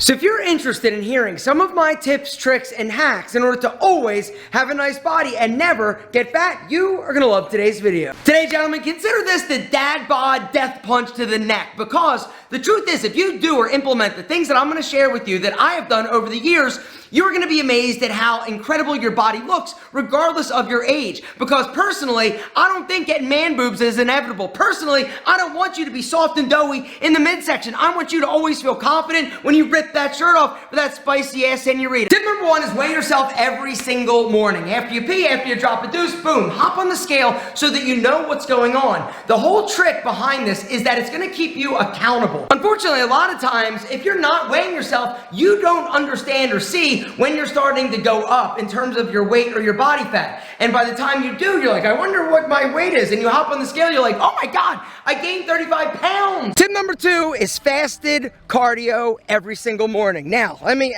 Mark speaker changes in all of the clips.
Speaker 1: So if you're interested in hearing some of my tips, tricks, and hacks in order to always have a nice body and never get fat, you are gonna love today's video. Today, gentlemen, consider this the dad bod death punch to the neck, because the truth is, if you do or implement the things that I'm gonna share with you that I have done over the years, you're gonna be amazed at how incredible your body looks regardless of your age. Because personally, I don't think getting man boobs is inevitable. Personally, I don't want you to be soft and doughy in the midsection. I want you to always feel confident when you rip that shirt off with that spicy ass senorita. Tip number one is weigh yourself every single morning. After you pee, after you drop a deuce, boom, hop on the scale so that you know what's going on. The whole trick behind this is that it's gonna keep you accountable. Unfortunately, a lot of times, if you're not weighing yourself, you don't understand or see when you're starting to go up in terms of your weight or your body fat. And by the time you do, you're like, I wonder what my weight is. And you hop on the scale, you're like, oh my God, I gained 35 pounds. Tip number two is fasted cardio every single morning. Now, let me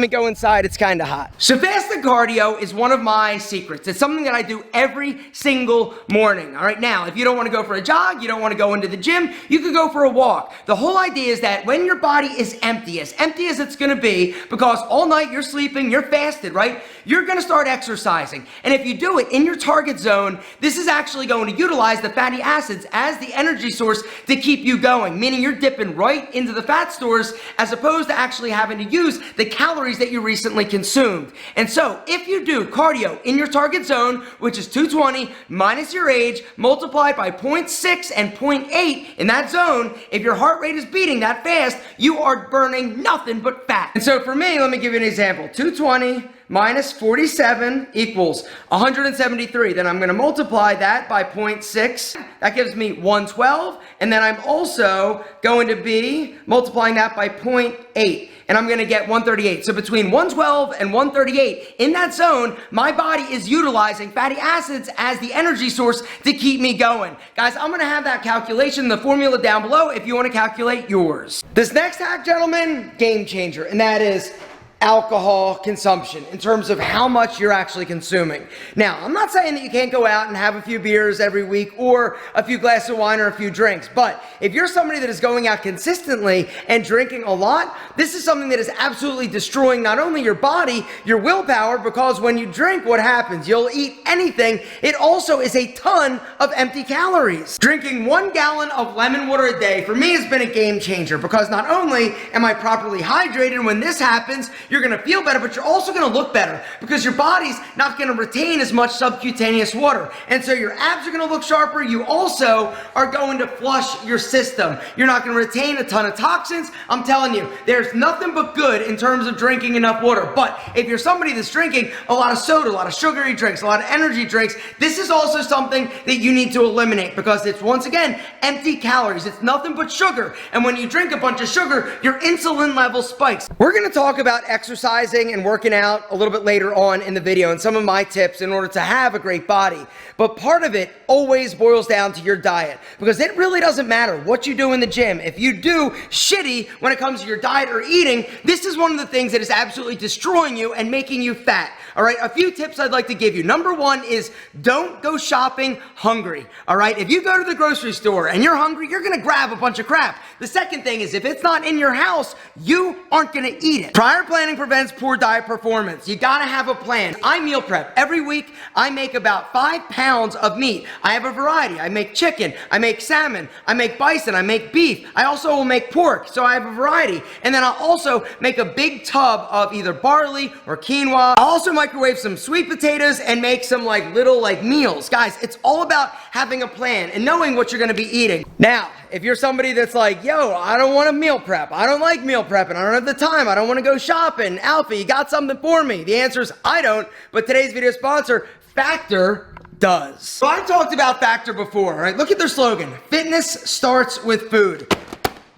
Speaker 1: go inside. It's kind of hot. So fasted cardio is one of my secrets. It's something that I do every single morning. All right, now, if you don't want to go for a jog, you don't want to go into the gym, you could go for a walk. The whole idea is that when your body is empty as it's going to be, because all night you're sleeping, you're fasted, right? You're going to start exercising. And if you do it in your target zone, this is actually going to utilize the fatty acids as the energy source to keep you going, meaning you're dipping right into the fat stores as opposed to actually having to use the calories that you recently consumed. And so if you do cardio in your target zone, which is 220 minus your age, multiplied by 0.6 and 0.8 in that zone, if your heart rate is beating that fast, you are burning nothing but fat. And so for me, let me give you an example. 220 minus 47 equals 173. Then I'm going to multiply that by 0.6. That gives me 112. And then I'm also going to be multiplying that by 0.8. And I'm going to get 138. So between 112 and 138, in that zone, my body is utilizing fatty acids as the energy source to keep me going. Guys, I'm going to have that calculation, the formula down below if you want to calculate yours. This next hack, gentlemen, game changer, and that is alcohol consumption in terms of how much you're actually consuming. Now, I'm not saying that you can't go out and have a few beers every week or a few glasses of wine or a few drinks, but if you're somebody that is going out consistently and drinking a lot, this is something that is absolutely destroying not only your body, your willpower, because when you drink, what happens? You'll eat anything. It also is a ton of empty calories. Drinking 1 gallon of lemon water a day for me has been a game changer, because not only am I properly hydrated when this happens, you're going to feel better, but you're also going to look better because your body's not going to retain as much subcutaneous water. And so your abs are going to look sharper. You also are going to flush your system. You're not going to retain a ton of toxins. I'm telling you, there's nothing but good in terms of drinking enough water. But if you're somebody that's drinking a lot of soda, a lot of sugary drinks, a lot of energy drinks, this is also something that you need to eliminate, because it's, once again, empty calories. It's nothing but sugar. And when you drink a bunch of sugar, your insulin level spikes. We're going to talk about exercising and working out a little bit later on in the video and some of my tips in order to have a great body. But part of it always boils down to your diet, because it really doesn't matter what you do in the gym. If you do shitty when it comes to your diet or eating, this is one of the things that is absolutely destroying you and making you fat. All right, a few tips I'd like to give you. Number one is don't go shopping hungry. All right, if you go to the grocery store and you're hungry, you're gonna grab a bunch of crap. The second thing is, if it's not in your house, you aren't gonna eat it. Prior planning prevents poor diet performance. You gotta have a plan. I meal prep. Every week, I make about 5 pounds of meat. I have a variety. I make chicken, I make salmon, I make bison, I make beef. I also will make pork, so I have a variety. And then I'll also make a big tub of either barley or quinoa. I'll also microwave some sweet potatoes and make some little meals. Guys, it's all about having a plan and knowing what you're gonna be eating. Now, if you're somebody that's like, yo, I don't want to meal prep, I don't like meal prepping, I don't have the time, I don't want to go shopping, Alfie, you got something for me? The answer is I don't, but today's video sponsor, Factor, does. So I talked about Factor before, right? Look at their slogan, fitness starts with food.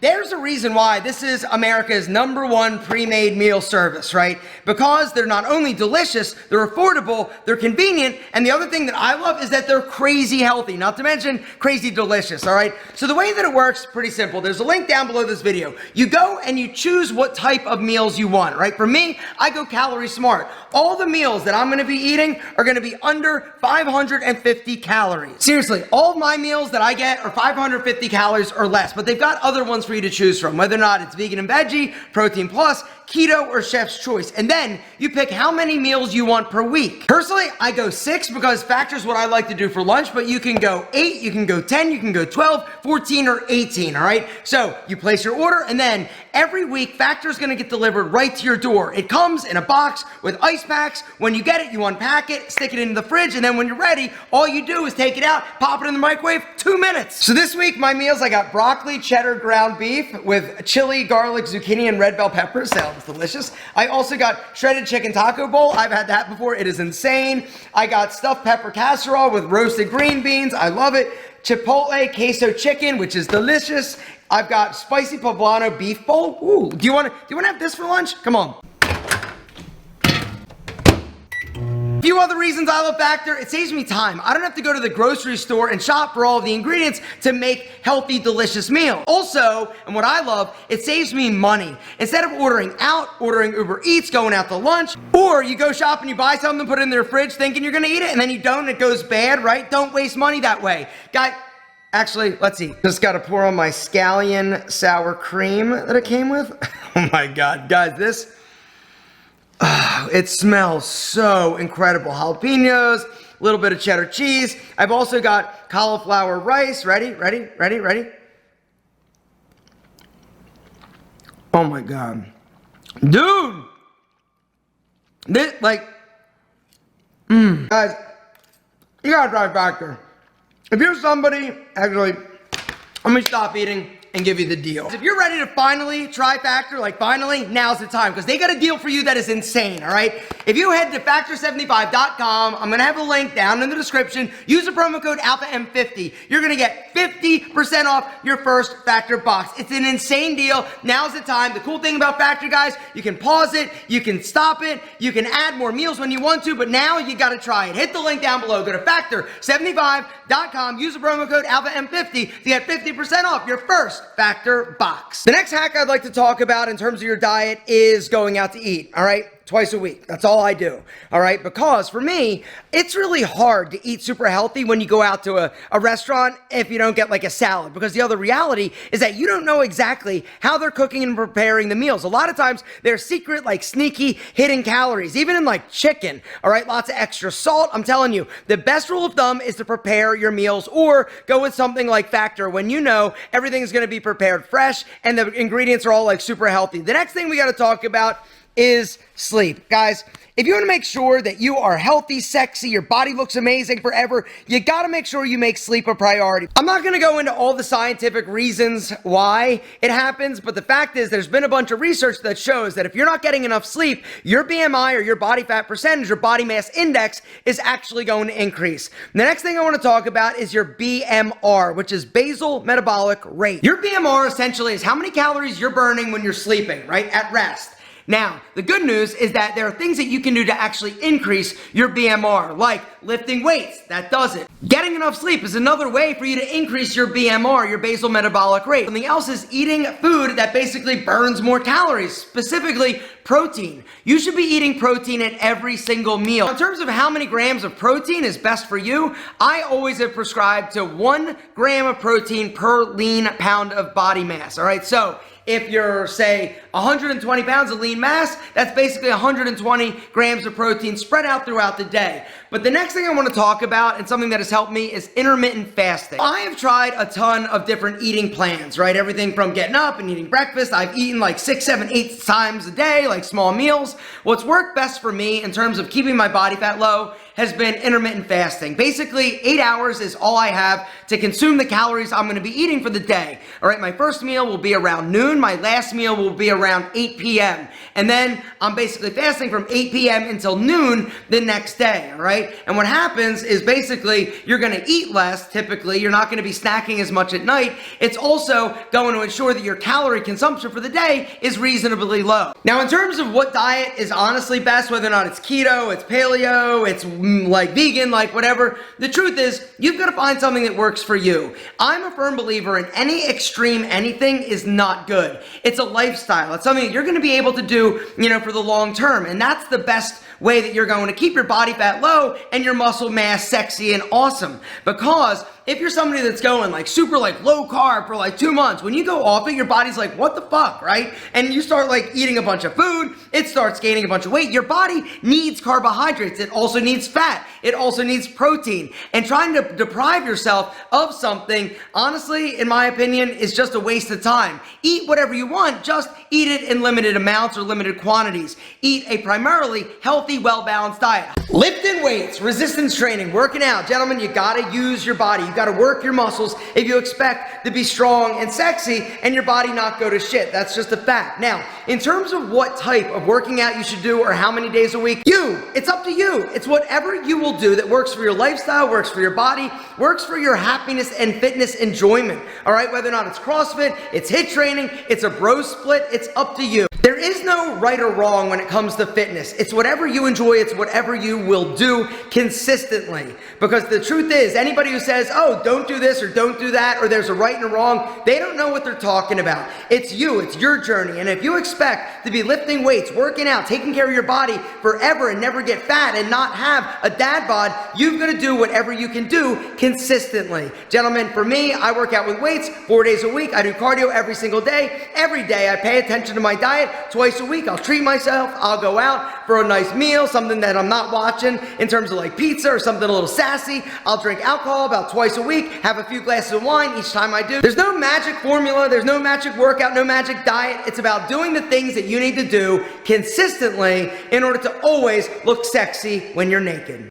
Speaker 1: There's a reason why this is America's #1 pre-made meal service, right? Because they're not only delicious, they're affordable, they're convenient, and the other thing that I love is that they're crazy healthy, not to mention crazy delicious, all right? So the way that it works, pretty simple. There's a link down below this video. You go and you choose what type of meals you want, right? For me, I go calorie smart. All the meals that I'm gonna be eating are gonna be under 550 calories. Seriously, all of my meals that I get are 550 calories or less, but they've got other ones for you to choose from, whether or not it's vegan and veggie, protein plus, keto, or chef's choice. And then you pick how many meals you want per week. Personally, I go 6 because Factor's what I like to do for lunch, but you can go 8, you can go 10, you can go 12, 14, or 18, all right? So you place your order, and then every week, Factor's gonna get delivered right to your door. It comes in a box with ice packs. When you get it, you unpack it, stick it into the fridge, and then when you're ready, all you do is take it out, pop it in the microwave, 2 minutes. So this week, my meals, I got broccoli, cheddar, ground beef with chili, garlic, zucchini, and red bell peppers. Sounds delicious. I also got shredded chicken taco bowl. I've had that before. It is insane. I got stuffed pepper casserole with roasted green beans. I love it. Chipotle queso chicken, which is delicious. I've got spicy poblano beef bowl. Ooh, do you want to have this for lunch? Come on. A few other reasons I love Factor: it saves me time. I don't have to go to the grocery store and shop for all of the ingredients to make healthy, delicious meals. Also, and what I love, it saves me money. Instead of ordering out, ordering Uber Eats, going out to lunch, or you go shop and you buy something, put it in their fridge thinking you're gonna eat it, and then you don't, and it goes bad, right? Don't waste money that way. Actually, let's see. Just gotta pour on my scallion sour cream that it came with. Oh my God, guys, this, it smells so incredible. Jalapenos, a little bit of cheddar cheese. I've also got cauliflower rice. Ready? Oh my God. Dude! This, guys, you gotta try Factor. If you're somebody, actually, let me stop eating and give you the deal. If you're ready to finally try Factor, finally, now's the time, because they got a deal for you that is insane, all right? If you head to factor75.com, I'm gonna have a link down in the description. Use the promo code ALPHAM50. You're gonna get 50% off your first Factor box. It's an insane deal. Now's the time. The cool thing about Factor, guys, you can pause it, you can stop it, you can add more meals when you want to, but now you gotta try it. Hit the link down below. Go to factor75.com. Use the promo code ALPHAM50 to get 50% off your first Factor box. The next hack I'd like to talk about in terms of your diet is going out to eat, all right? Twice a week. That's all I do, all right? Because for me, it's really hard to eat super healthy when you go out to a restaurant if you don't get a salad, because the other reality is that you don't know exactly how they're cooking and preparing the meals. A lot of times, they're secret, sneaky, hidden calories, even in chicken, all right? Lots of extra salt. I'm telling you, the best rule of thumb is to prepare your meals, or go with something like Factor when you know everything is gonna be prepared fresh and the ingredients are all super healthy. The next thing we gotta talk about is sleep. Guys, if you want to make sure that you are healthy, sexy, your body looks amazing forever, you got to make sure you make sleep a priority. I'm not going to go into all the scientific reasons why it happens, but the fact is there's been a bunch of research that shows that if you're not getting enough sleep, your BMI, or your body fat percentage, or body mass index, is actually going to increase. The next thing I want to talk about is your BMR, which is basal metabolic rate. Your BMR essentially is how many calories you're burning when you're sleeping, right, at rest. Now, the good news is that there are things that you can do to actually increase your BMR, like lifting weights. That does it. Getting enough sleep is another way for you to increase your BMR, your basal metabolic rate. Something else is eating food that basically burns more calories, specifically protein. You should be eating protein at every single meal. In terms of how many grams of protein is best for you, I always have prescribed to 1 gram of protein per lean pound of body mass, all right? So if you're, say, 120 pounds of lean mass, that's basically 120 grams of protein spread out throughout the day. But the next thing I want to talk about, and something that has helped me, is intermittent fasting. I have tried a ton of different eating plans, right? Everything from getting up and eating breakfast. I've eaten 6, 7, 8 times a day, small meals. What's worked best for me in terms of keeping my body fat low has been intermittent fasting. Basically, 8 hours is all I have to consume the calories I'm gonna be eating for the day. All right, my first meal will be around noon. My last meal will be around 8 p.m. And then I'm basically fasting from 8 p.m. until noon the next day, all right? And what happens is basically you're gonna eat less, typically. You're not gonna be snacking as much at night. It's also going to ensure that your calorie consumption for the day is reasonably low. Now, in terms of what diet is honestly best, whether or not it's keto, it's paleo, it's like vegan, like whatever. The truth is, you've got to find something that works for you. I'm a firm believer in any extreme anything is not good. It's a lifestyle. It's something that you're going to be able to do, for the long term. And that's the best way that you're going to keep your body fat low and your muscle mass sexy and awesome. Because if you're somebody that's going like super like low carb for like 2 months, when you go off it, your body's like, what the fuck, right? And you start like eating a bunch of food, it starts gaining a bunch of weight. Your body needs carbohydrates. It also needs fat. It also needs protein. And trying to deprive yourself of something, honestly, in my opinion, is just a waste of time. Eat whatever you want, just eat it in limited amounts or limited quantities. Eat a primarily healthy, well-balanced diet. Lifting weights, resistance training, working out. Gentlemen, you gotta use your body. You gotta work your muscles if you expect to be strong and sexy and your body not go to shit. That's just a fact. Now, in terms of what type of working out you should do or how many days a week, it's up to you. It's whatever you will do that works for your lifestyle, works for your body, works for your happiness and fitness enjoyment. All right, whether or not it's CrossFit, it's HIIT training, it's a bro split, it's up to you. There is no right or wrong when it comes to fitness. It's whatever you enjoy, it's whatever you will do consistently. Because the truth is, anybody who says, oh, don't do this or don't do that, or there's a right and a wrong, they don't know what they're talking about. It's you, it's your journey. And if you expect to be lifting weights, working out, taking care of your body forever and never get fat and not have a dad bod, you've got to do whatever you can do consistently. Gentlemen, for me, I work out with weights 4 days a week. I do cardio every single day. Every day I pay attention to my diet. Twice a week, I'll treat myself. I'll go out for a nice meal, something that I'm not watching in terms of like pizza or something a little sassy. I'll drink alcohol about twice a week, have a few glasses of wine each time I do. There's no magic formula. There's no magic workout, no magic diet. It's about doing the things that you need to do consistently in order to always look sexy when you're naked.